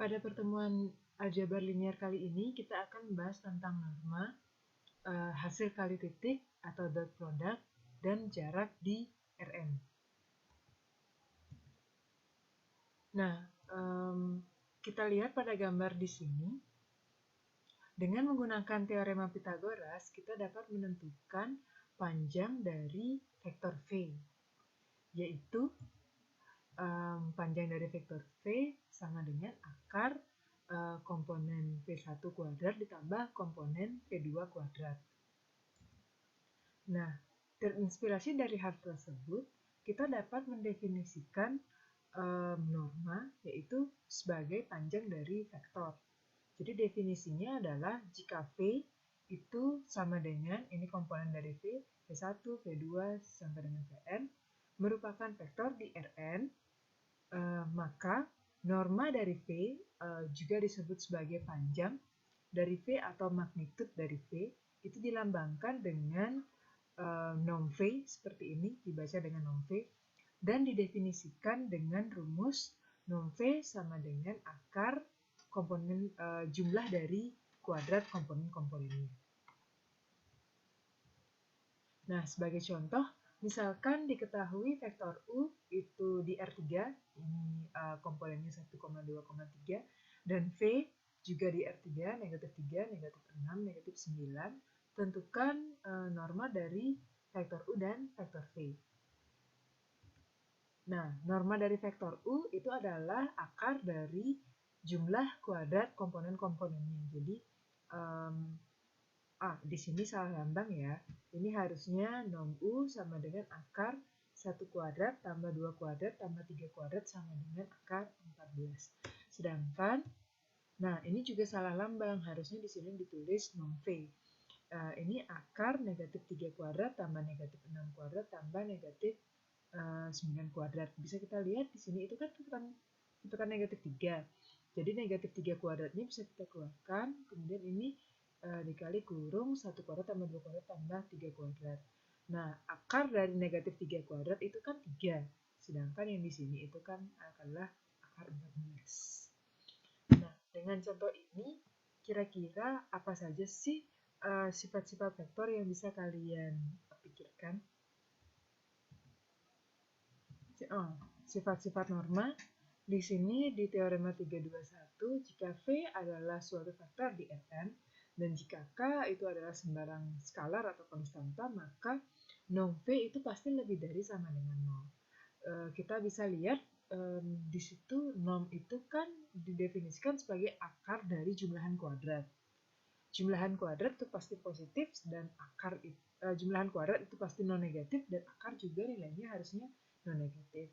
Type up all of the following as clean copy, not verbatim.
Pada pertemuan aljabar linier kali ini, kita akan membahas tentang norma, hasil kali titik atau dot product, dan jarak di Rn. Nah, kita lihat pada gambar di sini. Dengan menggunakan teorema Pythagoras, kita dapat menentukan panjang dari vektor V, yaitu panjang dari vektor V sama dengan akar komponen V1 kuadrat ditambah komponen V2 kuadrat. Nah, terinspirasi dari hal tersebut, kita dapat mendefinisikan norma, yaitu sebagai panjang dari vektor. Jadi definisinya adalah jika V itu sama dengan, ini komponen dari V, V1, V2 sampai dengan Vn, merupakan vektor di Rn, maka norma dari V juga disebut sebagai panjang dari V atau magnitud dari V, itu dilambangkan dengan norm V seperti ini, dibaca dengan norm V, dan didefinisikan dengan rumus norm V sama dengan akar komponen jumlah dari kuadrat komponen-komponennya. Nah, sebagai contoh, misalkan diketahui vektor U itu di R3, ini komponennya 1,2,3, dan V juga di R3, negatif 3, negatif 6, negatif 9, tentukan norma dari vektor U dan vektor V. Nah, norma dari vektor U itu adalah akar dari jumlah kuadrat komponen-komponennya. Jadi, di sini salah lambang ya. Ini harusnya norm U sama dengan akar 1 kuadrat tambah 2 kuadrat tambah 3 kuadrat sama dengan akar 14. Sedangkan, nah ini juga salah lambang. Harusnya di sini ditulis norm V. Ini akar negatif 3 kuadrat tambah negatif 6 kuadrat tambah negatif 9 kuadrat. Bisa kita lihat di sini itu kan negatif 3. Jadi negatif 3 kuadratnya bisa kita keluarkan. Kemudian ini dikali kurung 1 kuadrat tambah 2 kuadrat tambah 3 kuadrat. Nah, akar dari negatif 3 kuadrat itu kan 3. Sedangkan yang di sini itu kan adalah akar 14. Nah, dengan contoh ini, kira-kira apa saja sih sifat-sifat vektor yang bisa kalian pikirkan? Sifat-sifat norma. Di sini di teorema 321, jika V adalah suatu vektor di Rn, dan jika K itu adalah sembarang skalar atau konstanta, maka norm V itu pasti lebih dari sama dengan 0. Kita bisa lihat di situ norm itu kan didefinisikan sebagai akar dari jumlahan kuadrat. Jumlahan kuadrat itu pasti positif dan akar jumlahan kuadrat itu pasti non negatif dan akar juga nilainya harusnya non negatif.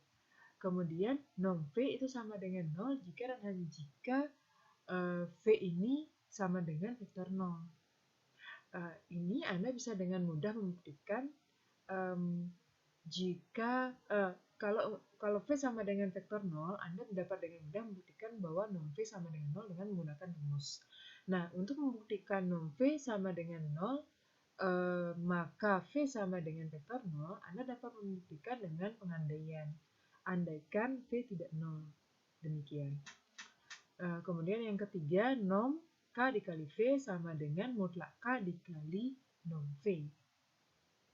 Kemudian norm V itu sama dengan 0 jika dan hanya jika V ini sama dengan vektor 0. Ini Anda bisa dengan mudah membuktikan jika kalau V sama dengan vektor 0, Anda dapat dengan mudah membuktikan bahwa norm V sama dengan 0 dengan menggunakan rumus. Nah, untuk membuktikan norm V sama dengan 0, maka V sama dengan vektor 0, Anda dapat membuktikan dengan pengandaian. Andaikan V tidak 0. Demikian. Kemudian yang ketiga, norm K dikali V sama dengan mutlak K dikali norm V.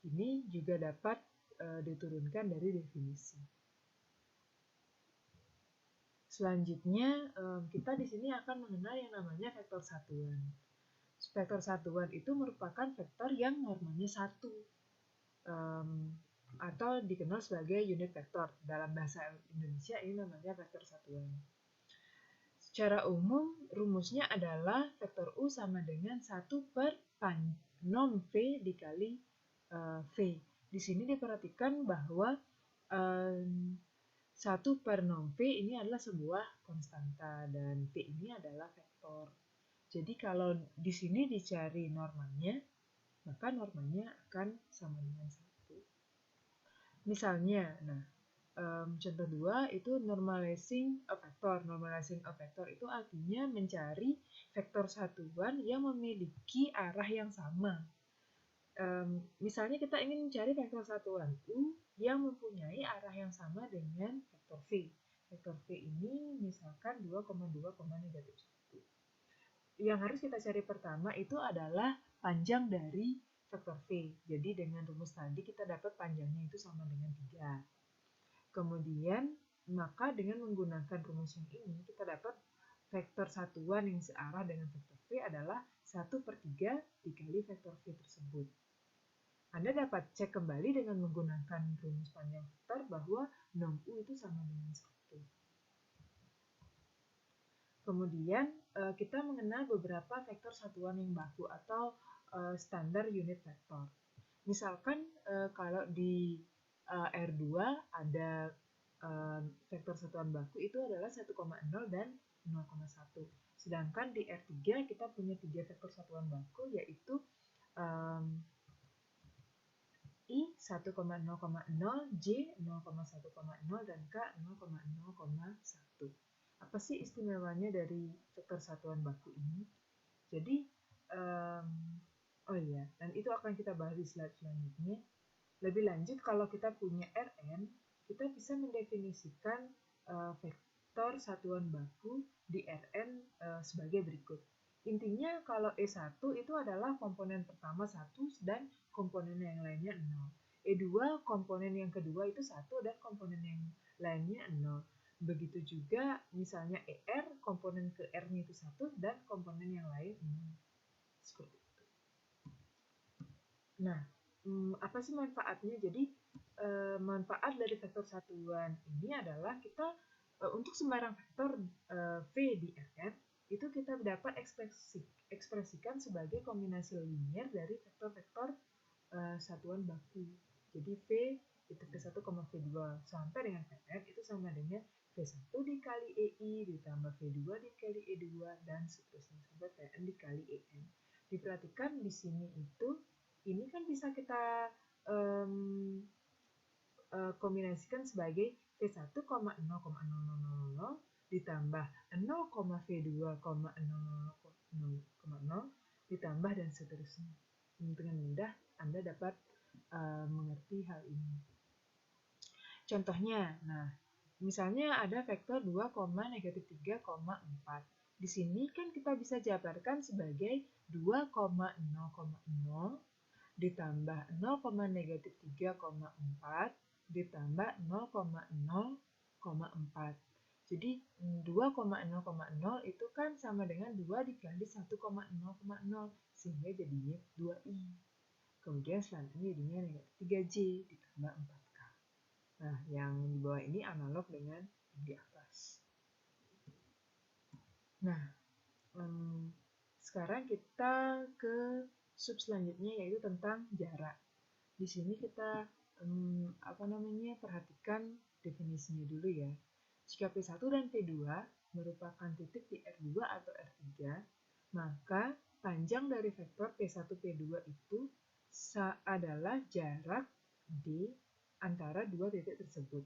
Ini juga dapat diturunkan dari definisi. Selanjutnya, kita di sini akan mengenal yang namanya vektor satuan. Vektor satuan itu merupakan vektor yang normanya 1. Atau dikenal sebagai unit vektor. Dalam bahasa Indonesia ini namanya vektor satuan. Secara umum, rumusnya adalah vektor U sama dengan 1 per norm V dikali V. Di sini diperhatikan bahwa 1 per norm V ini adalah sebuah konstanta dan V ini adalah vektor. Jadi kalau di sini dicari normanya, maka normanya akan sama dengan 1. Misalnya, contoh 2 itu normalizing a vector. Normalizing a vector itu artinya mencari vektor satuan yang memiliki arah yang sama. Misalnya kita ingin mencari vektor satuan U yang mempunyai arah yang sama dengan vektor V. vektor V ini misalkan 2,2, negatif 1. Yang harus kita cari pertama itu adalah panjang dari vektor V. Jadi dengan rumus tadi kita dapat panjangnya itu sama dengan 3. Kemudian maka dengan menggunakan rumus yang ini kita dapat vektor satuan yang searah dengan vektor V adalah 1/3 dikali vektor V tersebut. Anda dapat cek kembali dengan menggunakan rumus panjang vektor bahwa norm U itu sama dengan 1. Kemudian kita mengenal beberapa vektor satuan yang baku atau standar unit vektor. Misalkan kalau di R2 ada vektor satuan baku itu adalah 1,0 dan 0,1. Sedangkan di R3 kita punya 3 vektor satuan baku yaitu I 1,0,0, J 0,1,0, dan K 0,0,1. Apa sih istimewanya dari vektor satuan baku ini? Jadi, oh iya, dan itu akan kita bahas di slide selanjutnya. Lebih lanjut, kalau kita punya Rn, kita bisa mendefinisikan vektor satuan baku di Rn sebagai berikut. Intinya kalau E1 itu adalah komponen pertama 1 dan komponen yang lainnya 0. E2 komponen yang kedua itu 1 dan komponen yang lainnya 0. Begitu juga misalnya ER komponen ke R-nya itu 1 dan komponen yang lain 0. Seperti itu. Nah, apa sih manfaatnya? Jadi manfaat dari vektor satuan ini adalah kita untuk sembarang vektor V di Rn itu kita dapat ekspresikan sebagai kombinasi linier dari vektor-vektor satuan baku. Jadi V itu V1, V2 sampai dengan Vn itu sama dengan V1 dikali EI ditambah V2 dikali E2 dan seterusnya sampai Vn dikali En. Diperhatikan di sini itu ini kan bisa kita kombinasikan sebagai V1, 0,000 ditambah 0,V2,0,0 ditambah dan seterusnya. Dengan mudah Anda dapat mengerti hal ini. Contohnya, nah, misalnya ada vektor 2, negatif 3,4. Di sini kan kita bisa jabarkan sebagai 2,0,0 ditambah 0, negatif 3,4 ditambah 0,0,4. Jadi 2,0,0 itu kan sama dengan 2 dikali 1,0,0 sehingga jadinya 2i. Kemudian selanjutnya jadinya negatif 3j ditambah 4k. Nah, yang di bawah ini analog dengan yang di atas. Nah, sekarang kita ke sub selanjutnya yaitu tentang jarak. Di sini kita perhatikan definisinya dulu ya. Jika P1 dan P2 merupakan titik di R2 atau R3, maka panjang dari vektor P1 P2 itu adalah jarak D antara dua titik tersebut.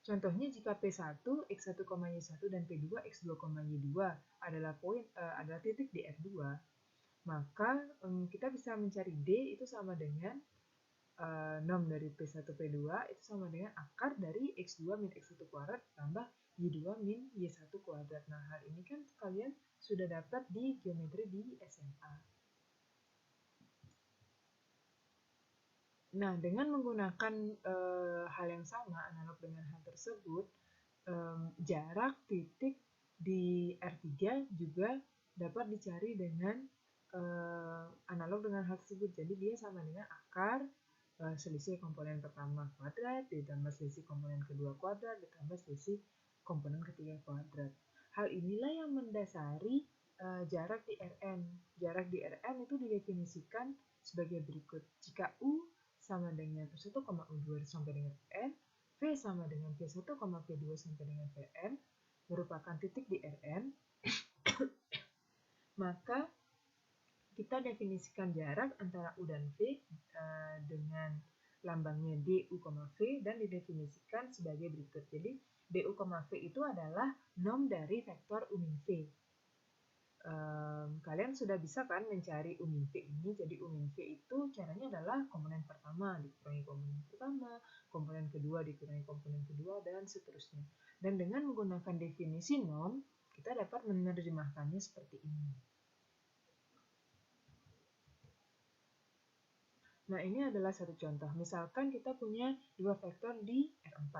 Contohnya jika P1 X1, Y1 dan P2 X2, Y2 adalah titik di R2, maka kita bisa mencari D itu sama dengan norm dari P1 P2 itu sama dengan akar dari X2 min X1 kuadrat tambah Y2 min Y1 kuadrat. Nah, hal ini kan kalian sudah dapat di geometri di SMA. Nah, dengan menggunakan hal yang sama, analog dengan hal tersebut, jarak titik di R3 juga dapat dicari dengan analog dengan hal tersebut. Jadi dia sama dengan akar selisih komponen pertama kuadrat ditambah selisih komponen kedua kuadrat ditambah selisih komponen ketiga kuadrat. Hal inilah yang mendasari jarak di Rn. Jarak di Rn itu didefinisikan sebagai berikut. Jika U sama dengan P1, U2 sampai dengan Vn, V sama dengan P1, P2 sampai dengan Vn, merupakan titik di Rn, maka kita definisikan jarak antara U dan V dengan lambangnya DU, V dan didefinisikan sebagai berikut. Jadi DU, V itu adalah norm dari vektor U min V. Kalian sudah bisa kan mencari U min V ini. Jadi U min V itu caranya adalah komponen pertama dikurangi komponen pertama, komponen kedua dikurangi komponen kedua, dan seterusnya. Dan dengan menggunakan definisi norm, kita dapat menerjemahkannya seperti ini. Nah, ini adalah satu contoh. Misalkan kita punya dua vektor di R4.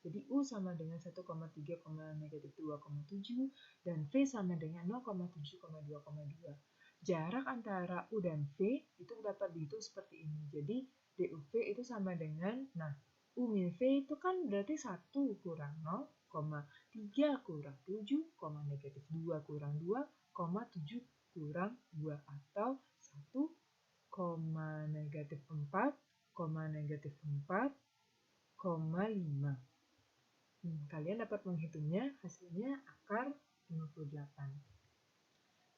Jadi U sama dengan 1,3, negatif 2,7 dan V sama dengan 0,7,2,2. Jarak antara U dan V itu dapat dihitung seperti ini. Jadi DUV itu sama dengan, nah U min V itu kan berarti 1 kurang 0, 3 kurang 7, negatif 2 kurang 2, 7 kurang 2 atau 1, negatif 4, negatif 4, 5. Kalian dapat menghitungnya, hasilnya akar 58.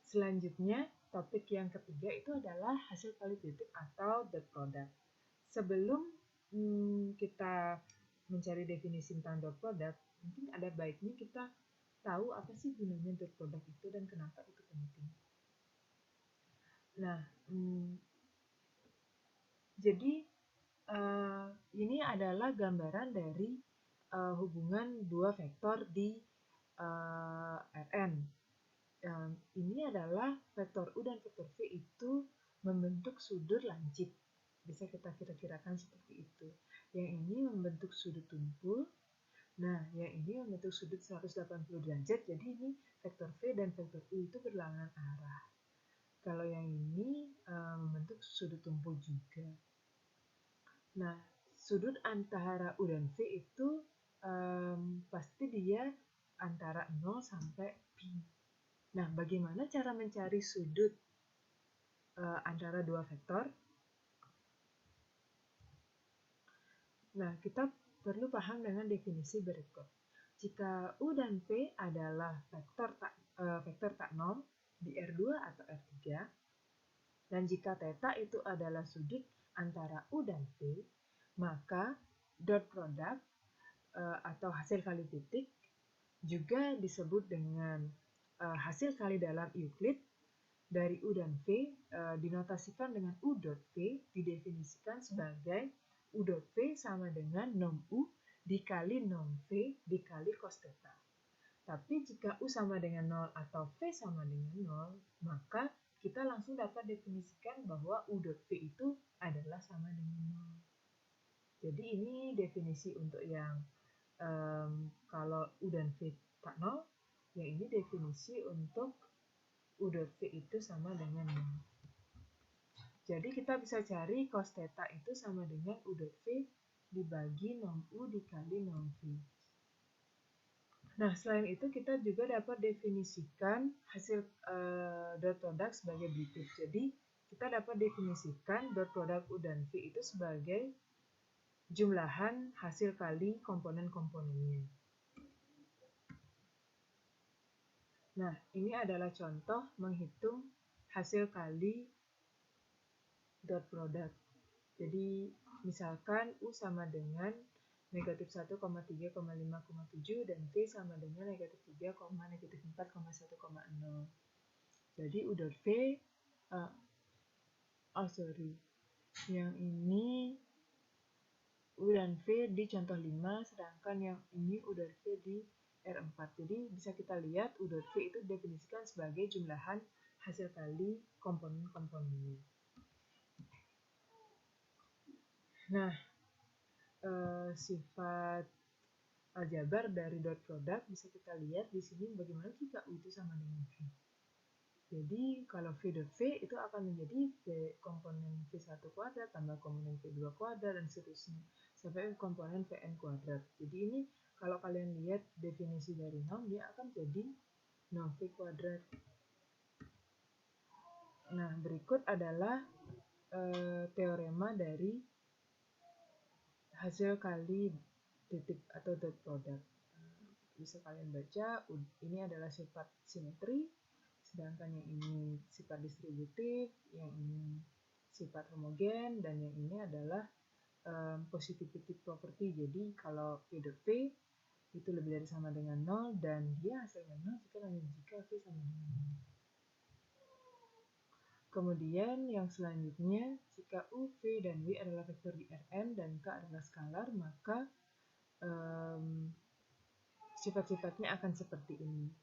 Selanjutnya, topik yang ketiga itu adalah hasil kualitatif atau dot product. Sebelum kita mencari definisi tentang dot product, mungkin ada baiknya kita tahu apa sih gunanya dot product itu dan kenapa itu penting. Nah, jadi ini adalah gambaran dari hubungan dua vektor di Rn. Ini adalah vektor U dan vektor V itu membentuk sudut lancip. Bisa kita kira-kirakan seperti itu. Yang ini membentuk sudut tumpul. Nah, yang ini membentuk sudut 180 derajat. Jadi ini vektor V dan vektor U itu berlawanan arah. Kalau yang ini membentuk sudut tumpul juga. Nah, sudut antara U dan V itu pasti dia antara 0 sampai pi. Nah, bagaimana cara mencari sudut antara dua vektor? Nah, kita perlu paham dengan definisi berikut. Jika U dan V adalah vektor tak 0 di R2 atau R3, dan jika θ itu adalah sudut antara U dan V, maka dot product atau hasil kali titik juga disebut dengan hasil kali dalam Euclid dari U dan V dinotasikan dengan U dot V didefinisikan sebagai U dot V sama dengan norm U dikali norm V dikali cos θ. Tapi jika U sama dengan 0 atau V sama dengan 0, maka kita langsung dapat definisikan bahwa U dot V itu adalah sama dengan 0. Jadi ini definisi untuk yang kalau U dan V tak 0, yang ini definisi untuk U dot V itu sama dengan 0. Jadi kita bisa cari cos θ itu sama dengan U dot V dibagi norm U dikali norm V. Nah, selain itu kita juga dapat definisikan hasil dot product sebagai berikut. Jadi kita dapat definisikan dot product U dan V itu sebagai jumlahan hasil kali komponen-komponennya. Nah, ini adalah contoh menghitung hasil kali dot product. Jadi, misalkan U sama dengan negatif 1,3,5,7 dan V sama dengan negatif 3, negatif 4,1,0. Jadi U dot V, yang ini U dan V di contoh 5, sedangkan yang ini U dot V di R4. Jadi bisa kita lihat U dot V itu definisikan sebagai jumlahan hasil kali komponen-komponennya. Nah, sifat aljabar dari dot product bisa kita lihat di sini bagaimana jika U itu sama dengan V. Jadi kalau V dot V itu akan menjadi V komponen V1 kuadrat tambah komponen V2 kuadrat dan seterusnya sampai komponen Vn kuadrat. Jadi ini kalau kalian lihat definisi dari norm, dia akan jadi norm V kuadrat. Nah, berikut adalah teorema dari hasil kali titik atau dot product. Bisa kalian baca, ini adalah sifat simetri, sedangkan yang ini sifat distributif, yang ini sifat homogen, dan yang ini adalah positivity property. Jadi kalau V dot V itu lebih dari sama dengan 0 dan dia hasilnya 0 jika V sama dengan 0. Kemudian yang selanjutnya, jika U, V, dan W adalah vektor di Rn dan K adalah skalar, maka sifat-sifatnya akan seperti ini.